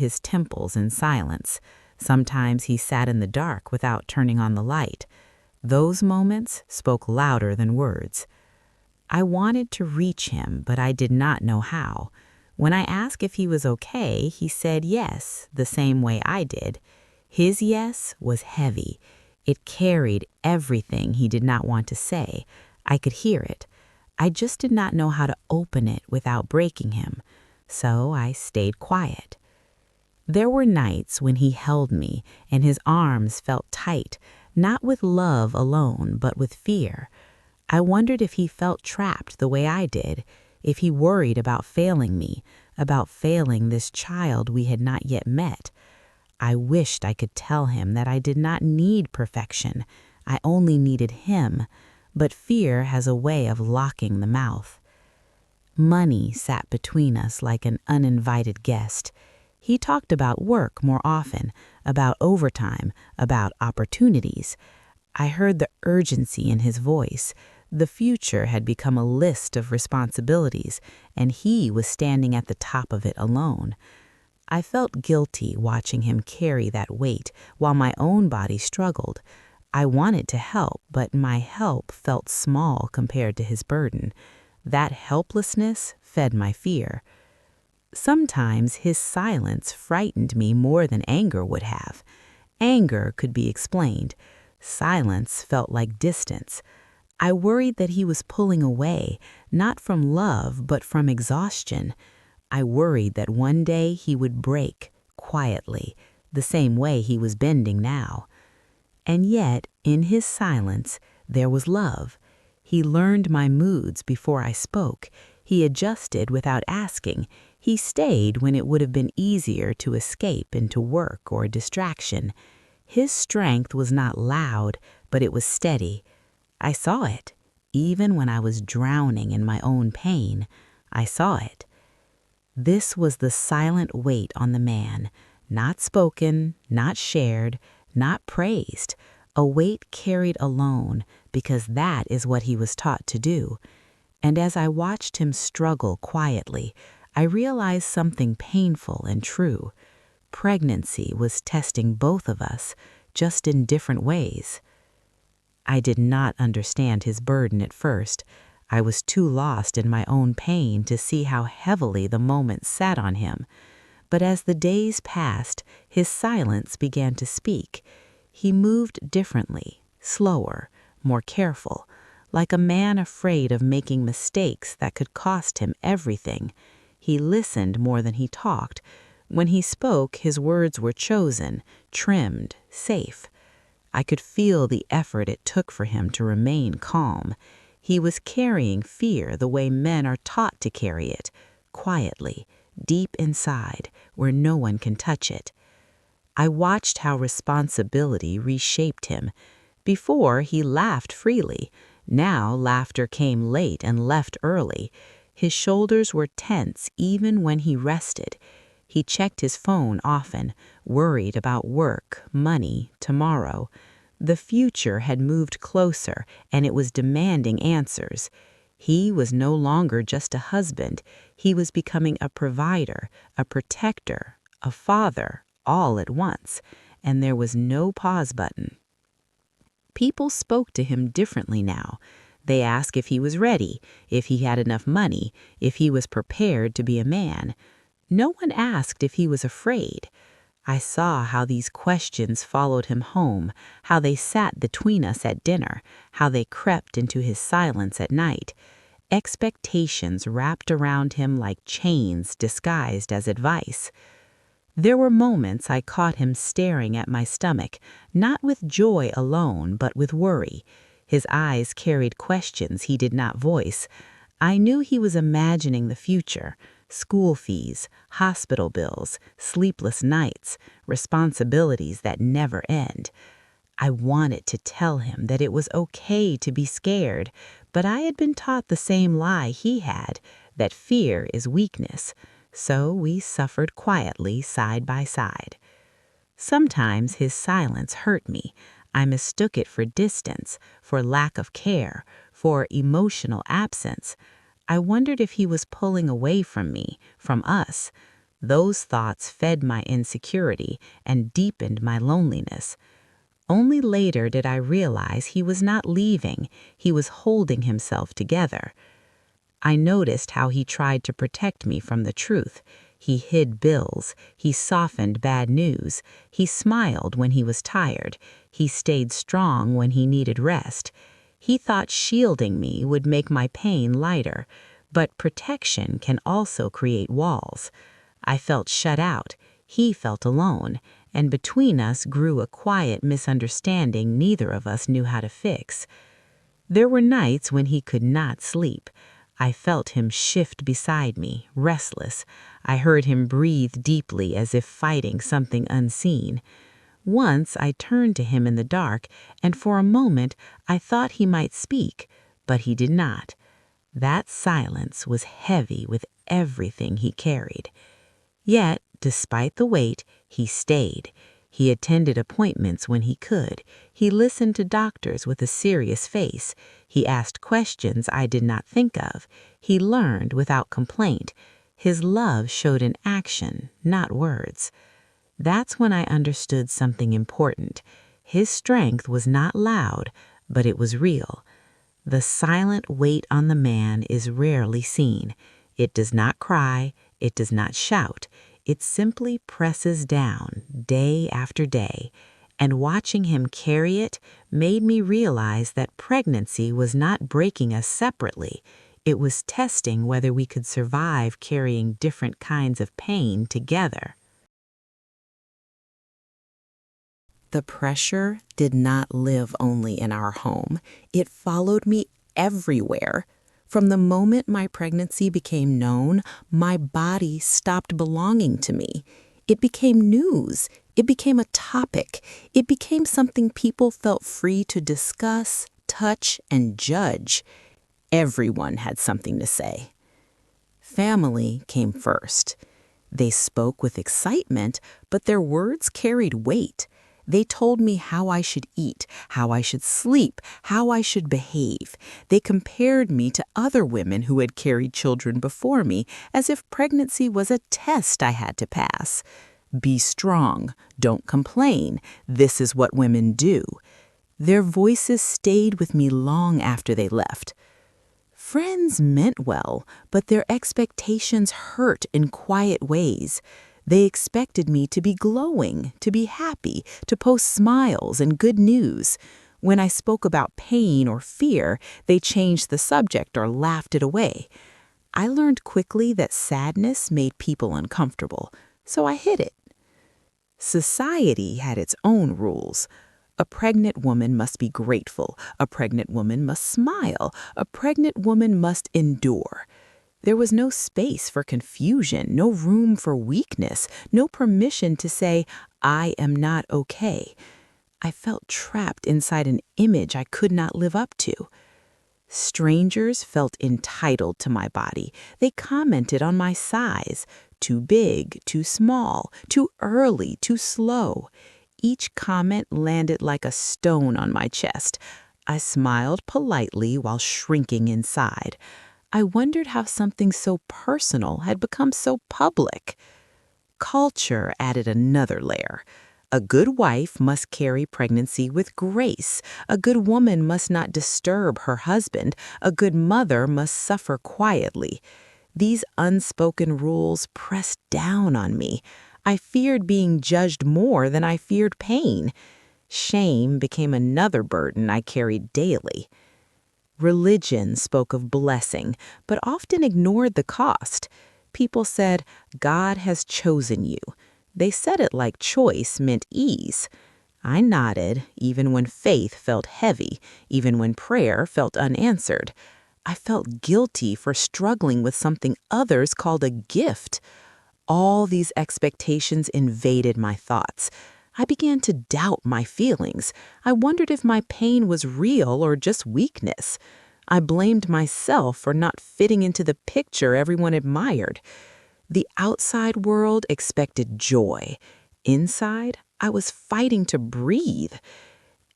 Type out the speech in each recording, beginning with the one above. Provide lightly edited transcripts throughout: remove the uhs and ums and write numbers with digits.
his temples in silence. Sometimes he sat in the dark without turning on the light. Those moments spoke louder than words. I wanted to reach him, but I did not know how. When I asked if he was okay, he said yes, the same way I did. His yes was heavy. It carried everything he did not want to say. I could hear it. I just did not know how to open it without breaking him. So I stayed quiet. There were nights when he held me and his arms felt tight, not with love alone, but with fear. I wondered if he felt trapped the way I did, if he worried about failing me, about failing this child we had not yet met. I wished I could tell him that I did not need perfection. I only needed him, but fear has a way of locking the mouth. Money sat between us like an uninvited guest. He talked about work more often, about overtime, about opportunities. I heard the urgency in his voice. The future had become a list of responsibilities, and he was standing at the top of it alone. I felt guilty watching him carry that weight while my own body struggled. I wanted to help, but my help felt small compared to his burden. That helplessness fed my fear. Sometimes his silence frightened me more than anger would have. Anger could be explained. Silence felt like distance. I worried that he was pulling away, not from love, but from exhaustion. I worried that one day he would break, quietly, the same way he was bending now. And yet, in his silence, there was love. He learned my moods before I spoke. He adjusted without asking. He stayed when it would have been easier to escape into work or distraction. His strength was not loud, but it was steady. I saw it. Even when I was drowning in my own pain, I saw it. This was the silent weight on the man, not spoken, not shared, not praised, a weight carried alone, because that is what he was taught to do. And as I watched him struggle quietly, I realized something painful and true. Pregnancy was testing both of us, just in different ways. I did not understand his burden at first. I was too lost in my own pain to see how heavily the moment sat on him. But as the days passed, his silence began to speak. He moved differently, slower, more careful, like a man afraid of making mistakes that could cost him everything. He listened more than he talked. When he spoke, his words were chosen, trimmed, safe. I could feel the effort it took for him to remain calm. He was carrying fear the way men are taught to carry it, quietly, deep inside, where no one can touch it. I watched how responsibility reshaped him. Before, he laughed freely. Now, laughter came late and left early. His shoulders were tense even when he rested. He checked his phone often, worried about work, money, tomorrow. The future had moved closer, and it was demanding answers. He was no longer just a husband. He was becoming a provider, a protector, a father, all at once, and there was no pause button. People spoke to him differently now. They asked if he was ready, if he had enough money, if he was prepared to be a man. No one asked if he was afraid. I saw how these questions followed him home, how they sat between us at dinner, how they crept into his silence at night. Expectations wrapped around him like chains disguised as advice. There were moments I caught him staring at my stomach, not with joy alone, but with worry. His eyes carried questions he did not voice. I knew he was imagining the future. School fees, hospital bills, sleepless nights, responsibilities that never end. I wanted to tell him that it was okay to be scared, but I had been taught the same lie he had, that fear is weakness. So we suffered quietly side by side. Sometimes his silence hurt me. I mistook it for distance, for lack of care, for emotional absence. I wondered if he was pulling away from me, from us. Those thoughts fed my insecurity and deepened my loneliness. Only later did I realize he was not leaving, he was holding himself together. I noticed how he tried to protect me from the truth. He hid bills, he softened bad news, he smiled when he was tired, he stayed strong when he needed rest. He thought shielding me would make my pain lighter, but protection can also create walls. I felt shut out, he felt alone, and between us grew a quiet misunderstanding neither of us knew how to fix. There were nights when he could not sleep. I felt him shift beside me, restless. I heard him breathe deeply as if fighting something unseen. Once I turned to him in the dark, and for a moment I thought he might speak, but he did not. That silence was heavy with everything he carried. Yet, despite the weight, he stayed. He attended appointments when he could. He listened to doctors with a serious face. He asked questions I did not think of. He learned without complaint. His love showed in action, not words. That's when I understood something important. His strength was not loud, but it was real. The silent weight on the man is rarely seen. It does not cry, it does not shout. It simply presses down day after day. And watching him carry it made me realize that pregnancy was not breaking us separately. It was testing whether we could survive carrying different kinds of pain together. The pressure did not live only in our home. It followed me everywhere. From the moment my pregnancy became known, my body stopped belonging to me. It became news. It became a topic. It became something people felt free to discuss, touch, and judge. Everyone had something to say. Family came first. They spoke with excitement, but their words carried weight. They told me how I should eat, how I should sleep, how I should behave. They compared me to other women who had carried children before me, as if pregnancy was a test I had to pass. Be strong, don't complain, this is what women do. Their voices stayed with me long after they left. Friends meant well, but their expectations hurt in quiet ways. They expected me to be glowing, to be happy, to post smiles and good news. When I spoke about pain or fear, they changed the subject or laughed it away. I learned quickly that sadness made people uncomfortable, so I hid it. Society had its own rules. A pregnant woman must be grateful. A pregnant woman must smile. A pregnant woman must endure. There was no space for confusion, no room for weakness, no permission to say, I am not okay. I felt trapped inside an image I could not live up to. Strangers felt entitled to my body. They commented on my size, too big, too small, too early, too slow. Each comment landed like a stone on my chest. I smiled politely while shrinking inside. I wondered how something so personal had become so public. Culture added another layer. A good wife must carry pregnancy with grace. A good woman must not disturb her husband. A good mother must suffer quietly. These unspoken rules pressed down on me. I feared being judged more than I feared pain. Shame became another burden I carried daily. Religion spoke of blessing, but often ignored the cost. People said, God has chosen you. They said it like choice meant ease. I nodded, even when faith felt heavy, even when prayer felt unanswered. I felt guilty for struggling with something others called a gift. All these expectations invaded my thoughts. I began to doubt my feelings. I wondered if my pain was real or just weakness. I blamed myself for not fitting into the picture everyone admired. The outside world expected joy. Inside, I was fighting to breathe.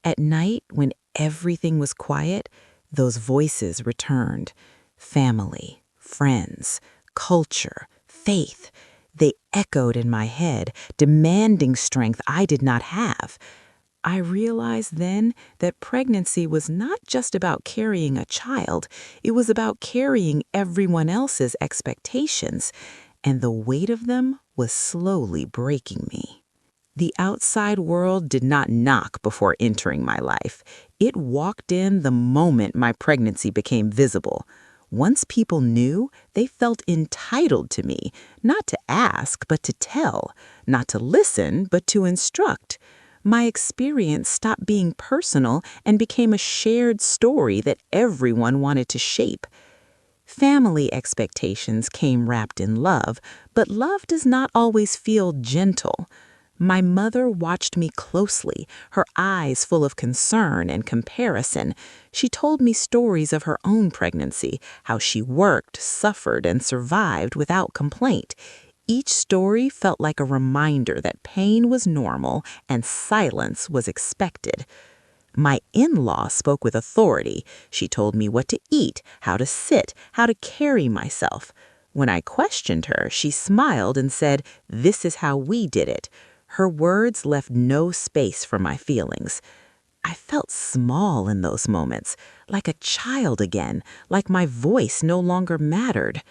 At night, when everything was quiet, those voices returned. Family, friends, culture, faith. They echoed in my head, demanding strength I did not have. I realized then that pregnancy was not just about carrying a child, it was about carrying everyone else's expectations, and the weight of them was slowly breaking me. The outside world did not knock before entering my life. It walked in the moment my pregnancy became visible. Once people knew, they felt entitled to me, not to ask, but to tell, not to listen, but to instruct. My experience stopped being personal and became a shared story that everyone wanted to shape. Family expectations came wrapped in love, but love does not always feel gentle. My mother watched me closely, her eyes full of concern and comparison. She told me stories of her own pregnancy, how she worked, suffered, and survived without complaint. Each story felt like a reminder that pain was normal and silence was expected. My in-law spoke with authority. She told me what to eat, how to sit, how to carry myself. When I questioned her, she smiled and said, "This is how we did it." Her words left no space for my feelings. I felt small in those moments, like a child again, like my voice no longer mattered.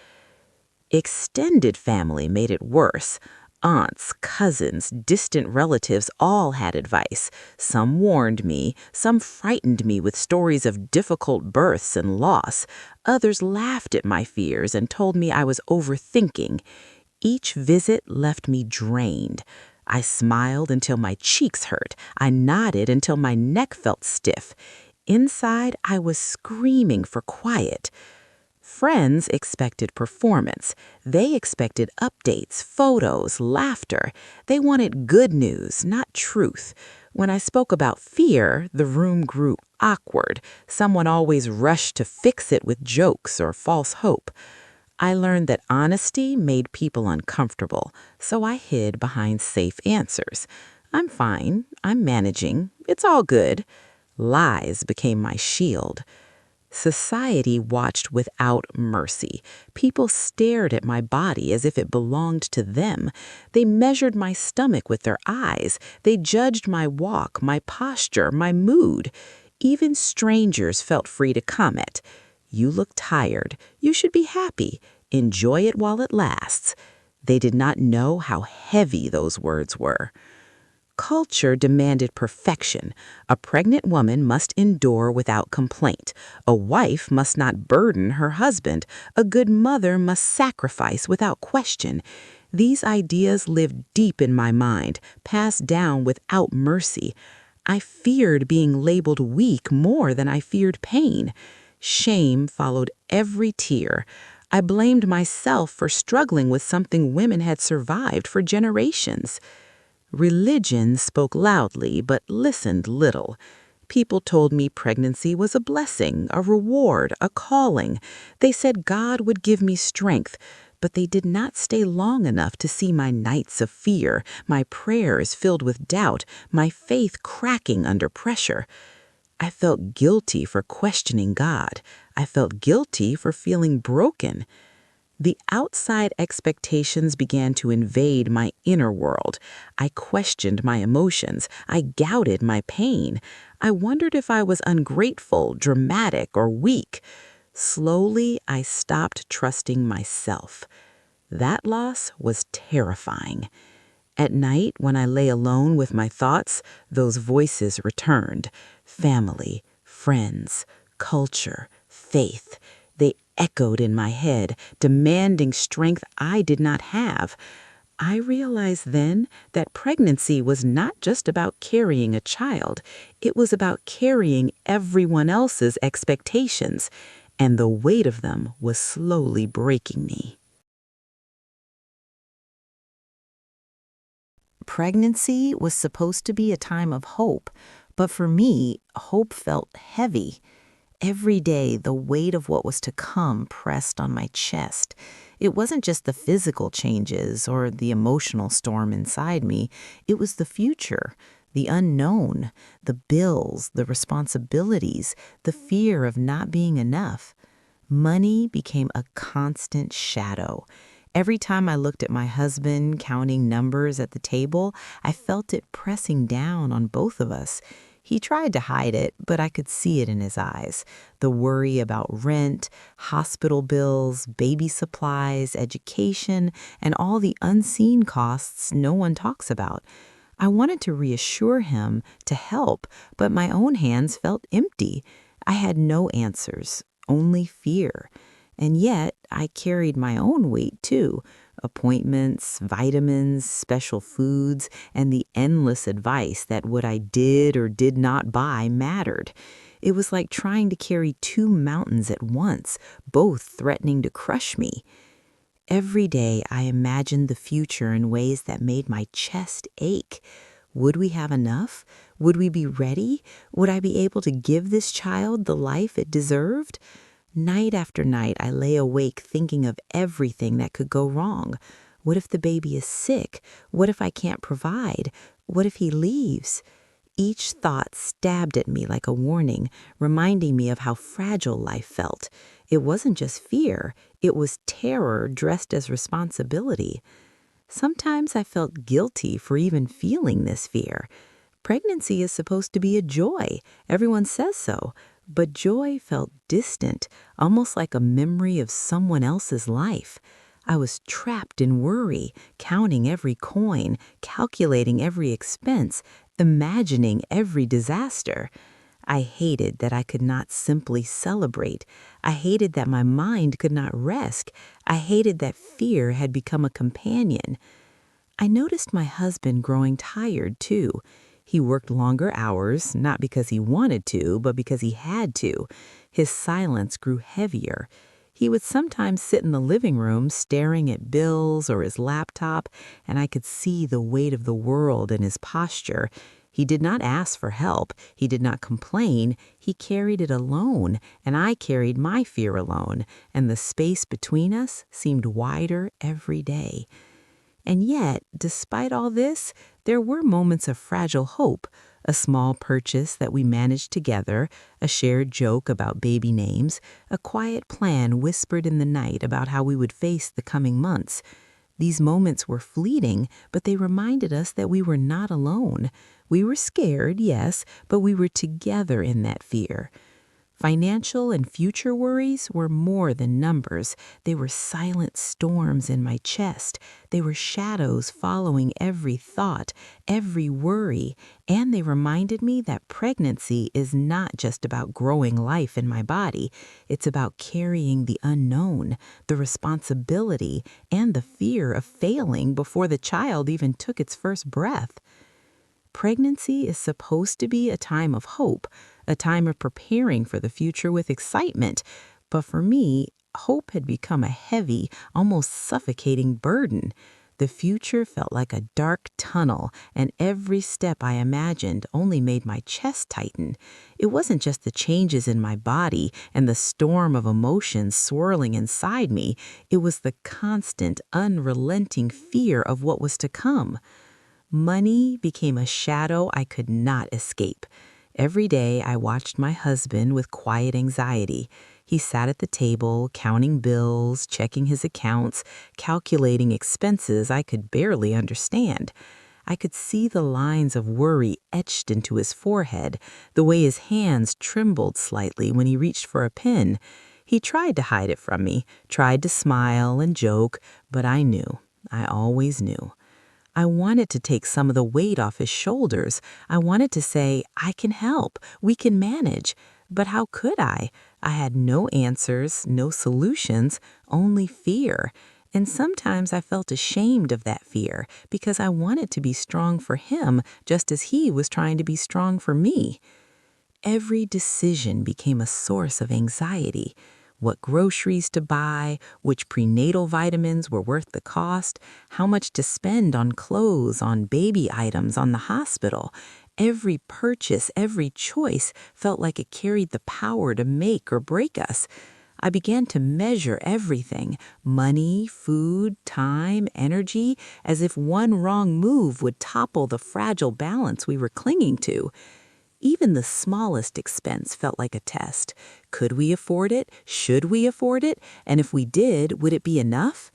Extended family made it worse. Aunts, cousins, distant relatives all had advice. Some warned me, some frightened me with stories of difficult births and loss. Others laughed at my fears and told me I was overthinking. Each visit left me drained. I smiled until my cheeks hurt. I nodded until my neck felt stiff. Inside, I was screaming for quiet. Friends expected performance. They expected updates, photos, laughter. They wanted good news, not truth. When I spoke about fear, the room grew awkward. Someone always rushed to fix it with jokes or false hope. I learned that honesty made people uncomfortable, so I hid behind safe answers. "I'm fine. I'm managing. It's all good." Lies became my shield. Society watched without mercy. People stared at my body as if it belonged to them. They measured my stomach with their eyes. They judged my walk, my posture, my mood. Even strangers felt free to comment. "You look tired. You should be happy. Enjoy it while it lasts." They did not know how heavy those words were. Culture demanded perfection. A pregnant woman must endure without complaint. A wife must not burden her husband. A good mother must sacrifice without question. These ideas lived deep in my mind, passed down without mercy. I feared being labeled weak more than I feared pain. Shame followed every tear. I blamed myself for struggling with something women had survived for generations. Religion spoke loudly but listened little. People told me pregnancy was a blessing, a reward, a calling. They said God would give me strength, but they did not stay long enough to see my nights of fear, my prayers filled with doubt, my faith cracking under pressure. I felt guilty for questioning God. I felt guilty for feeling broken. The outside expectations began to invade my inner world. I questioned my emotions. I doubted my pain. I wondered if I was ungrateful, dramatic, or weak. Slowly, I stopped trusting myself. That loss was terrifying. At night, when I lay alone with my thoughts, those voices returned. Family, friends, culture, faith. They echoed in my head, demanding strength I did not have. I realized then that pregnancy was not just about carrying a child. It was about carrying everyone else's expectations, and the weight of them was slowly breaking me. Pregnancy was supposed to be a time of hope, but for me, hope felt heavy. Every day, the weight of what was to come pressed on my chest. It wasn't just the physical changes or the emotional storm inside me. It was the future, the unknown, the bills, the responsibilities, the fear of not being enough. Money became a constant shadow. Every time I looked at my husband counting numbers at the table, I felt it pressing down on both of us. He tried to hide it, but I could see it in his eyes. The worry about rent, hospital bills, baby supplies, education, and all the unseen costs no one talks about. I wanted to reassure him, to help, but my own hands felt empty. I had no answers, only fear. And yet, I carried my own weight too: appointments, vitamins, special foods, and the endless advice that what I did or did not buy mattered. It was like trying to carry two mountains at once, both threatening to crush me. Every day, I imagined the future in ways that made my chest ache. Would we have enough? Would we be ready? Would I be able to give this child the life it deserved? Night after night, I lay awake thinking of everything that could go wrong. What if the baby is sick? What if I can't provide? What if he leaves? Each thought stabbed at me like a warning, reminding me of how fragile life felt. It wasn't just fear, it was terror dressed as responsibility. Sometimes I felt guilty for even feeling this fear. Pregnancy is supposed to be a joy. Everyone says so. But joy felt distant, almost like a memory of someone else's life. I was trapped in worry, counting every coin, calculating every expense, imagining every disaster. I hated that I could not simply celebrate. I hated that my mind could not rest. I hated that fear had become a companion. I noticed my husband growing tired, too. He worked longer hours, not because he wanted to, but because he had to. His silence grew heavier. He would sometimes sit in the living room staring at bills or his laptop, and I could see the weight of the world in his posture. He did not ask for help. He did not complain. He carried it alone, and I carried my fear alone, and the space between us seemed wider every day. And yet, despite all this, there were moments of fragile hope: a small purchase that we managed together, a shared joke about baby names, a quiet plan whispered in the night about how we would face the coming months. These moments were fleeting, but they reminded us that we were not alone. We were scared, yes, but we were together in that fear. Financial and future worries were more than numbers. They were silent storms in my chest. They were shadows following every thought, every worry, and they reminded me that pregnancy is not just about growing life in my body. It's about carrying the unknown, the responsibility, and the fear of failing before the child even took its first breath. Pregnancy is supposed to be a time of hope, a time of preparing for the future with excitement. But for me, hope had become a heavy, almost suffocating burden. The future felt like a dark tunnel, and every step I imagined only made my chest tighten. It wasn't just the changes in my body and the storm of emotions swirling inside me. It was the constant, unrelenting fear of what was to come. Money became a shadow I could not escape. Every day I watched my husband with quiet anxiety. He sat at the table, counting bills, checking his accounts, calculating expenses I could barely understand. I could see the lines of worry etched into his forehead, the way his hands trembled slightly when he reached for a pen. He tried to hide it from me, tried to smile and joke, but I knew. I always knew. I wanted to take some of the weight off his shoulders. I wanted to say, I can help, we can manage. But how could I? I had no answers, no solutions, only fear. And sometimes I felt ashamed of that fear because I wanted to be strong for him just as he was trying to be strong for me. Every decision became a source of anxiety. What groceries to buy, which prenatal vitamins were worth the cost, how much to spend on clothes, on baby items, on the hospital. Every purchase, every choice felt like it carried the power to make or break us. I began to measure everything: money, food, time, energy, as if one wrong move would topple the fragile balance we were clinging to. Even the smallest expense felt like a test. Could we afford it? Should we afford it? And if we did, would it be enough?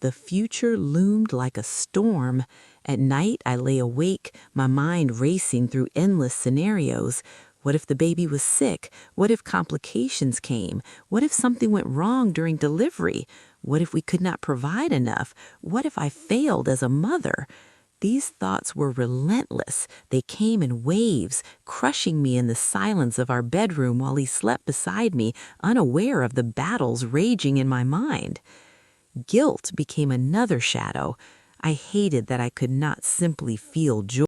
The future loomed like a storm. At night, I lay awake, my mind racing through endless scenarios. What if the baby was sick? What if complications came? What if something went wrong during delivery? What if we could not provide enough? What if I failed as a mother? These thoughts were relentless. They came in waves, crushing me in the silence of our bedroom while he slept beside me, unaware of the battles raging in my mind. Guilt became another shadow. I hated that I could not simply feel joy.